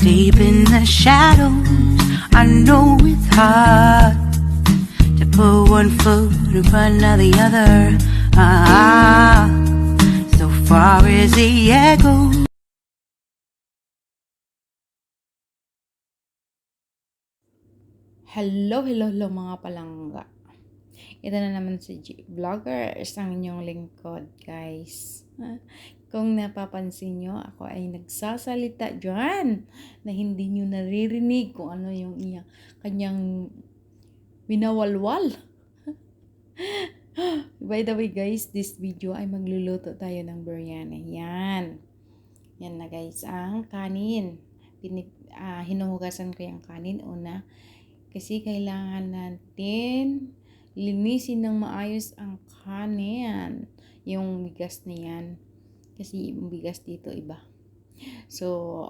deep in the shadows. I know it's hard to put one foot in front of the other. So far as the echo. Hello mga palangga. Ito na naman si G Vloggers, ang inyong lingkod, guys. Kung napapansin nyo, ako ay nagsasalita dyan na hindi nyo naririnig kung ano yung kanyang winawalwal. By the way, guys, this video ay magluluto tayo ng biryani. Yan na guys, ang kanin. Hinuhugasan ko yung kanin una. Kasi kailangan natin linisin ng maayos ang kanin. Yung bigas na yan. Kasi yung bigas dito iba. So,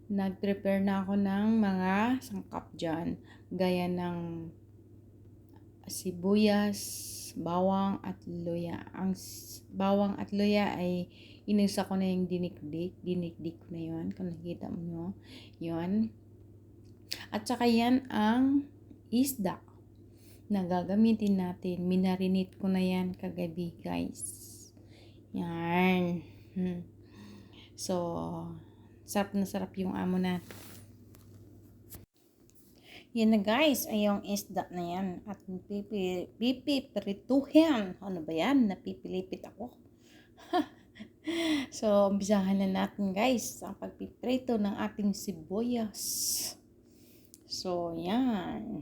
nag-prepare na ako ng mga sangkap dyan. Gaya ng sibuyas, bawang at luya. Ang bawang at luya ay inusa ko na yung dinikdik ko na yun. Kung nakita mo yun. At saka yan ang isda na gagamitin natin. Minarinate ko na yan kagabi, guys. Yan. So, sarap na sarap yung amo natin. Yan na guys, ay yung isda na yan. At pipirituhin. Ano ba yan? Napipilipit ako. So, umpisahan na natin guys ang pagpiprito ng ating sibuyas. So, yan.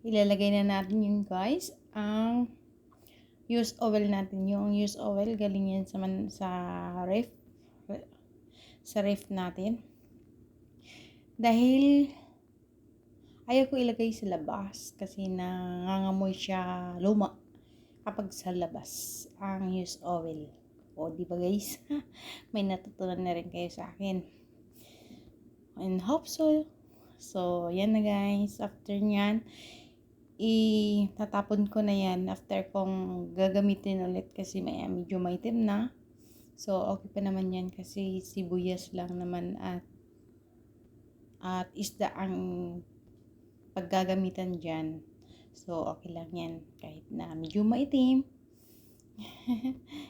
Ilalagay na natin yun guys. Ang used oil natin. Yung used oil, galing yan sa ref. Sa ref natin. Dahil ayaw ko ilagay sa labas. Kasi nangangamoy siya luma kapag sa labas. Ang used oil. O, di ba guys? May natutunan na rin kayo sa akin. And hope so. So, yan na guys. After nyan, itatapon ko na yan after kong gagamitin ulit kasi medyo maitim na. So, okay pa naman yan kasi sibuyas lang naman at isda ang paggagamitan dyan. So, okay lang yan kahit na medyo maitim.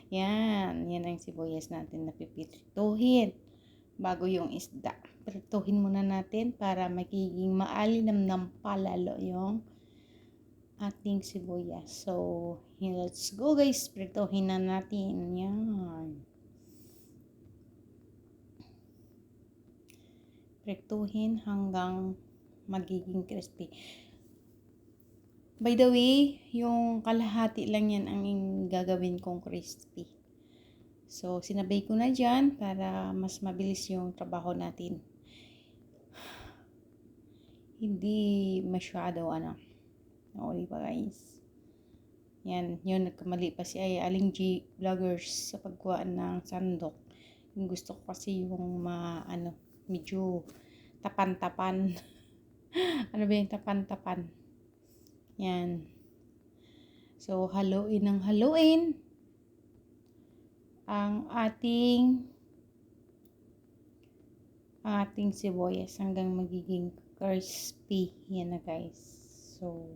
Yan ang sibuyas natin na pipirituhin bago yung isda. Prituhin muna natin para magiging maalinam palalo yung ating sibuyas. So, let's go guys. Prituhin na natin. Yan. Prituhin hanggang magiging crispy. By the way, yung kalahati lang yan ang gagawin kong crispy. So, sinabay ko na dyan para mas mabilis yung trabaho natin. Hindi masyado o, diba guys? Yan, yun, nagkamali pa si Aling G Vloggers sa pagkuha ng sandok. Yung gusto ko kasi yung medyo tapan-tapan. Ano ba yung tapan-tapan? Yan. So, haluin ang ating sibuyas hanggang magiging crispy. Yan na guys. So,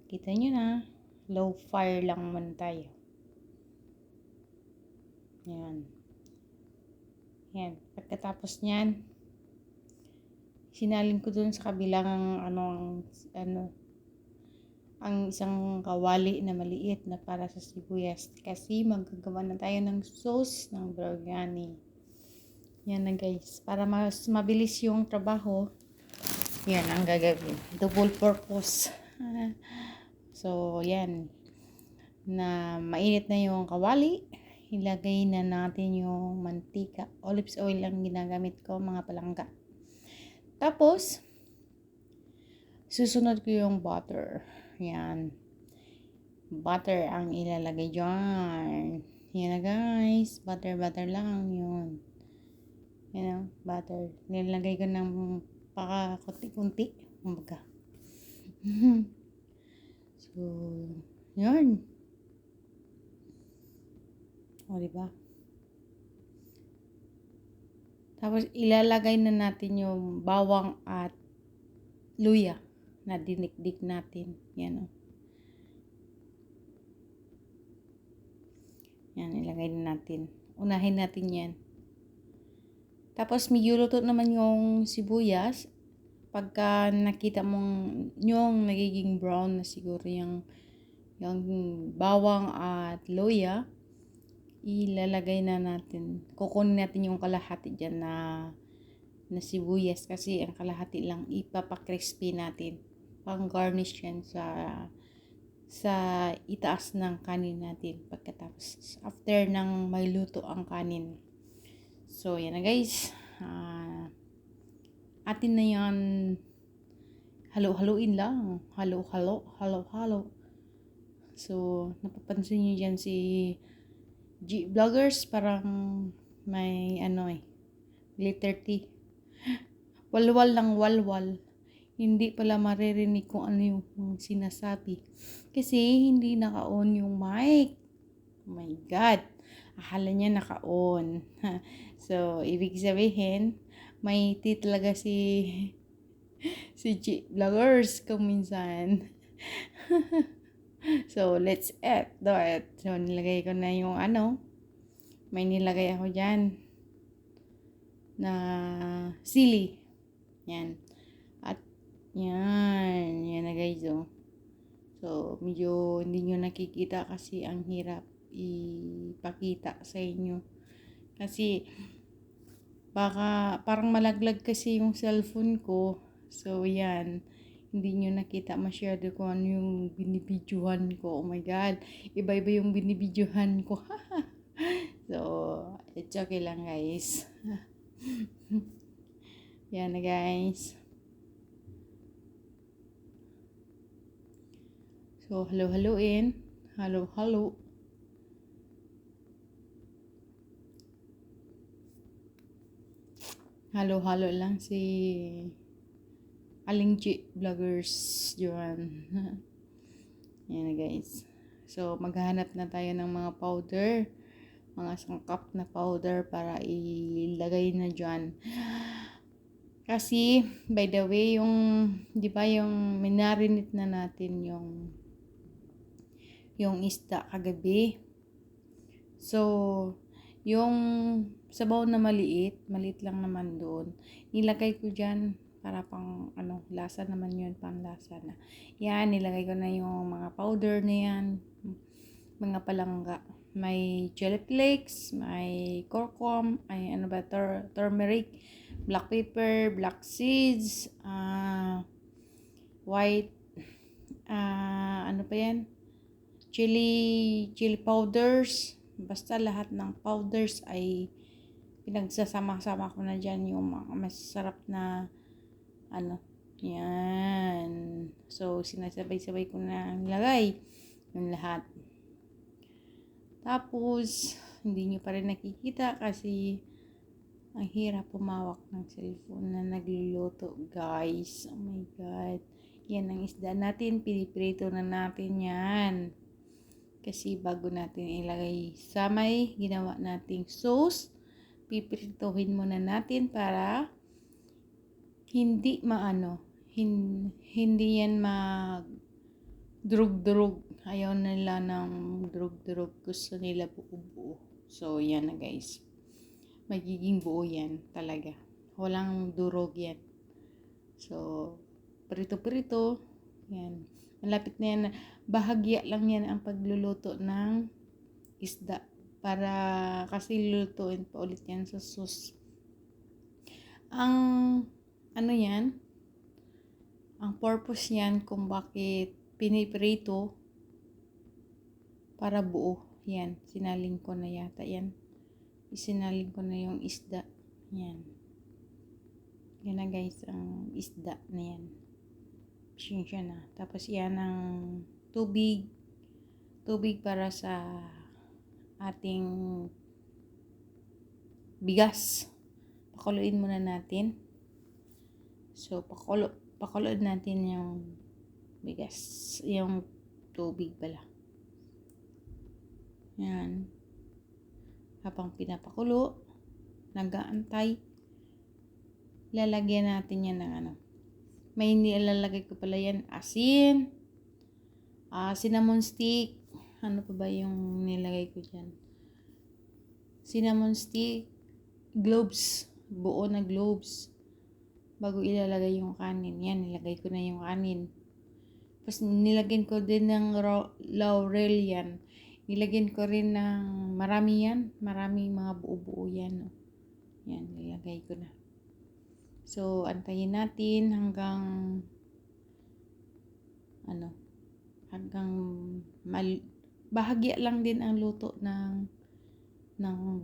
kita nyo na. Low fire lang muna tayo. Yan. Yan. Pagkatapos nyan, sinalin ko dun sa kabilang ang isang kawali na maliit na para sa sibuyas. Kasi magagawa na tayo ng sauce ng biryani. Yan na guys. Para mas mabilis yung trabaho, yan ang gagawin. Double purpose. So, yan. Na mainit na yung kawali. Ilagay na natin yung mantika. Olive oil lang ginagamit ko, mga palangga. Tapos, susunod ko yung butter. Yan. Butter ang ilalagay dyan. Yan na guys. Butter lang yun. Yan, butter. Nilagay ko ng kunti-kunti. Kumbaga. So, yun. O, diba? Tapos ilalagay na natin yung bawang at luya na dinikdik natin. Yan o. Yan, ilagay na natin. Unahin natin yan. Tapos medyo luto naman yung sibuyas. Pagka nakita mong yung nagiging brown na siguro yung bawang at luya, ilalagay na natin. Kukunin natin yung kalahati dyan na sibuyas kasi ang kalahati lang ipapakrispy natin. Pang garnish yan sa itaas ng kanin natin pagkatapos after ng may luto ang kanin. So yan na guys, atin na yan halo-haloin lang, halo. So napapansin nyo dyan si G vloggers parang may glitter tea, walwal lang walwal. Hindi pala maririnig kung ano yung sinasabi. Kasi hindi naka-on yung mic. Oh my God. Akala niya naka-on. So, ibig sabihin, may tea talaga si G Vloggers kung minsan. So, let's do it. So, nilagay ko na yung may nilagay ako dyan na sili. Yan. Yan na guys oh. So, medyo hindi nyo nakikita kasi ang hirap ipakita sa inyo. Kasi, baka parang malaglag kasi yung cellphone ko. So, yan. Hindi nyo nakita masyado kung ano yung binibidyohan ko. Oh my God. Iba-iba yung binibidyohan ko. So, it's okay lang guys. Yan na guys. So, halo-haloin. Halo-halo. Halo-halo lang si Aling G Vloggers Joan. Yan na guys. So, maghahanap na tayo ng mga powder. Mga sangkap na powder para ilagay na dyan. Kasi, by the way, di ba yung minarinate na natin yung isda kagabi. So, yung sabaw na maliit lang naman doon. Nilagay ko dyan para pang lasa naman yun, pang lasa na. Yan, nilagay ko na yung mga powder na yan. Mga palangga. May chili flakes, may curcum, ay turmeric, black pepper, black seeds, white, ano pa yan? Chili powders. Basta lahat ng powders ay pinagsasama-sama ko na dyan yung mga masarap na yan. So, sinasabay-sabay ko na nilagay yung lahat. Tapos, hindi nyo pa rin nakikita kasi ang hirap pumawak ng cellphone na nagluluto guys. Oh my God. Yan ang isda natin. Piniprito na natin yan. Kasi bago natin ilagay sa may ginawa nating sauce, pipirituhin muna natin para hindi hindi yan drug-drug. Ayaw nila ng drug-drug. Gusto nila buo-buo. So, yan na guys. Magiging buo yan talaga. Walang durog yan. So, prito-prito. Yan. Malapit na yan. Bahagya lang yan ang pagluluto ng isda. Para kasi lulutuin pa ulit yan sa sauce. Ang ang purpose yan kung bakit piniprito para buo. Yan. Sinaling ko na yata yan. Isinaling ko na yung isda. Yan. Yan na guys ang isda na yan. Siya na. Tapos yan ang tubig para sa ating bigas. Pakuluin muna natin. So, pakuluin natin yung bigas. Yung tubig pala. Yan. Habang pinapakulo, nag-aantay lalagyan natin yan ng ano. May nilalagay ko pala yan, asin, cinnamon stick. Ano pa ba yung nilagay ko dyan? Cinnamon stick, cloves, buo na cloves. Bago ilalagay yung kanin. Yan, nilagay ko na yung kanin. Tapos nilagyan ko din ng laurel yan. Nilagyan ko rin ng marami yan. Maraming mga buo-buo yan. Oh. Yan, nilagay ko na. So, antayin natin hanggang bahagya lang din ang luto ng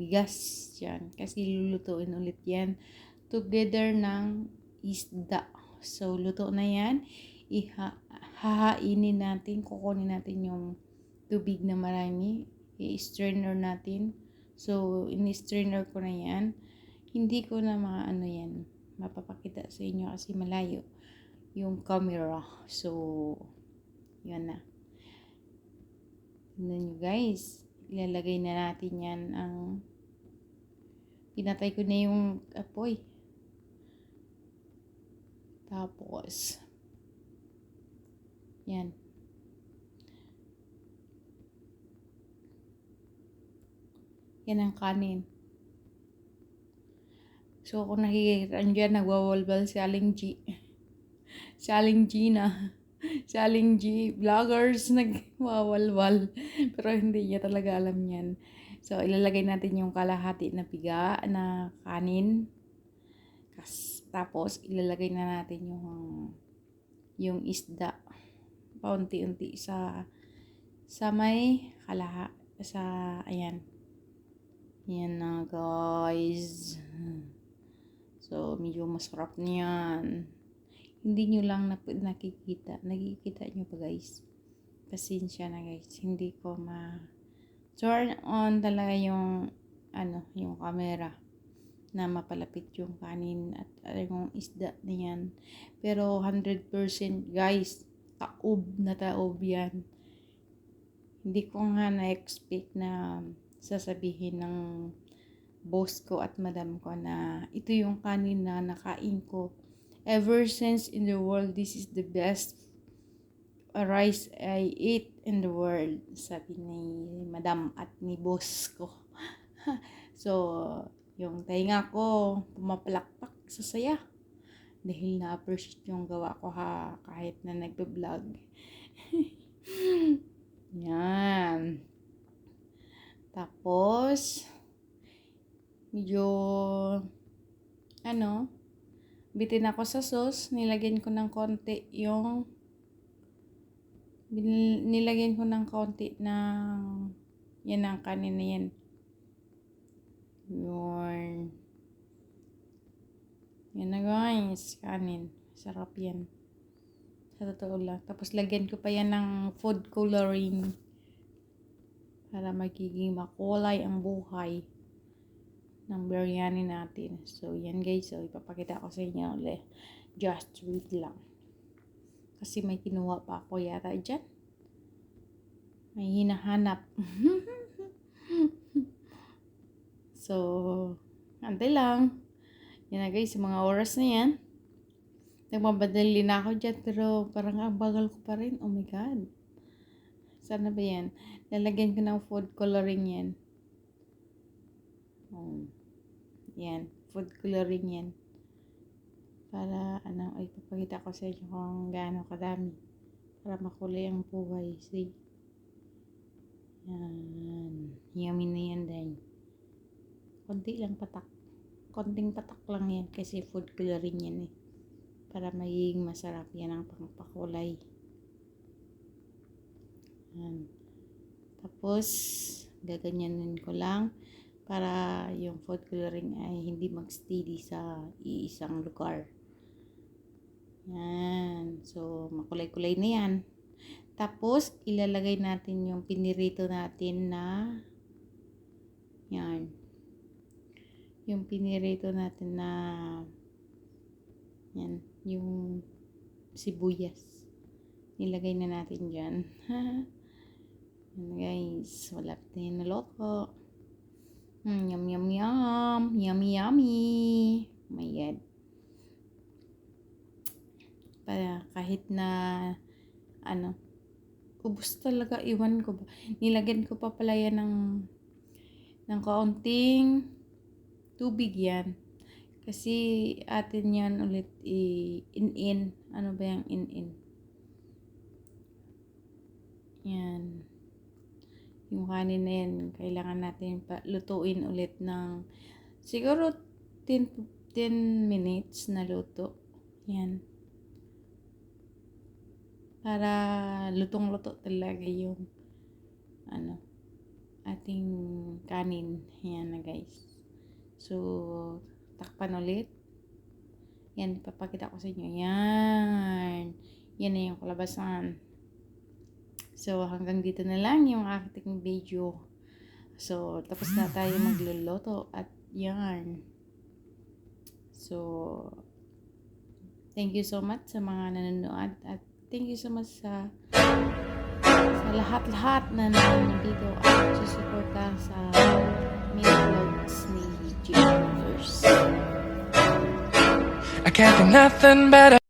bigas yan. Kasi lulutuin ulit yan together ng isda. So, luto na yan. Hahainin natin. Kukunin natin yung tubig na marami. I-strainer natin. So, in-strainer ko na yan. Hindi ko na yan. Mapapakita sa inyo kasi malayo yung camera. So, yun na. Tignan nyo guys. Ilalagay na natin yan pinatay ko na yung apoy. Tapos, yan. Yan ang kanin. So, kung nakikita nyo dyan, nagwawalbal si Aling G. Si Aling Gina. Si Aling G. Vloggers, nagwawalwal. Pero hindi niya talaga alam yan. So, ilalagay natin yung kalahati na piga na kanin. Tapos, ilalagay na natin yung isda. Paunti-unti sa may ayan. Yan na guys. So, medyo masarap niyan. Hindi nyo lang nakikita. Nakikita nyo pa guys. Pasensya na guys. Hindi ko turn on talaga yung camera na mapalapit yung kanin at yung isda na yan. Pero 100% guys, taob na taob yan. Hindi ko nga na-expect na sasabihin ng boss ko at madam ko na ito yung kanin na nakain ko. Ever since in the world, this is the best rice I ate in the world. Sabi ni madam at ni boss ko. So, yung tainga ko, pumapalakpak sa saya. Dahil na-appreciate yung gawa ko kahit na nagbe-vlog. Yan. Tapos, medyo, bitin ako sa sauce. Nilagyan ko ng konti yan ang kanin na yan. Yan na guys, kanin. Sarap yan. Sa totoo lang. Tapos lagyan ko pa yan ng food coloring para magiging makulay ang buhay ng biryani natin. So, yan guys. So, ipapakita ko sa inyo ulit. Just wait lang. Kasi may kinuha pa ako yata dyan. May hinahanap. So, antay lang. Yan na guys, mga oras na yan. Nagmamadali na ako dyan, pero parang ang bagal ko pa rin. Oh my God. Sana ba yan? Lalagyan ko ng food coloring yan. Yan, food coloring yan. Para, ipapakita ko sa inyo kung gaano kadami. Para makulay ang buhay. See? Yan. Yummy na yan din. Konti lang patak. Konting patak lang yan kasi food coloring yan eh. Para magiging masarap yan ang pangpakulay. Yan. Tapos, gaganyanin ko lang para yung food coloring ay hindi mag-steady sa iisang lugar. Yan. So, makulay-kulay na yan. Tapos, ilalagay natin yung pinirito natin na yan. Yung pinirito natin na yan. Yung sibuyas. Nilagay na natin dyan. Yan guys. Wala pa tayo naloko. Yum, yum, yum. Yummy, yummy. Oh my God. kahit na ano, ubos talaga, iwan ko ba. Nilagyan ko pa pala yan ng kaunting tubig yan. Kasi atin yan ulit in-in. Ano ba yung in-in? Yan. Yung kanin na yan, kailangan natin lutuin ulit ng siguro 10 minutes na luto. Yan. Para lutong-luto talaga yung ating kanin. Yan na guys. So, takpan ulit. Yan, papakita ko sa inyo. Yan. Yan na yung kalabasan. So, hanggang dito na lang yung aking video. So, tapos na tayo magluluto at yan. So, thank you so much sa mga nanonood at thank you so much sa lahat-lahat na nandito at susuporta sa main vlogs ni G Universe. I can't think nothing better.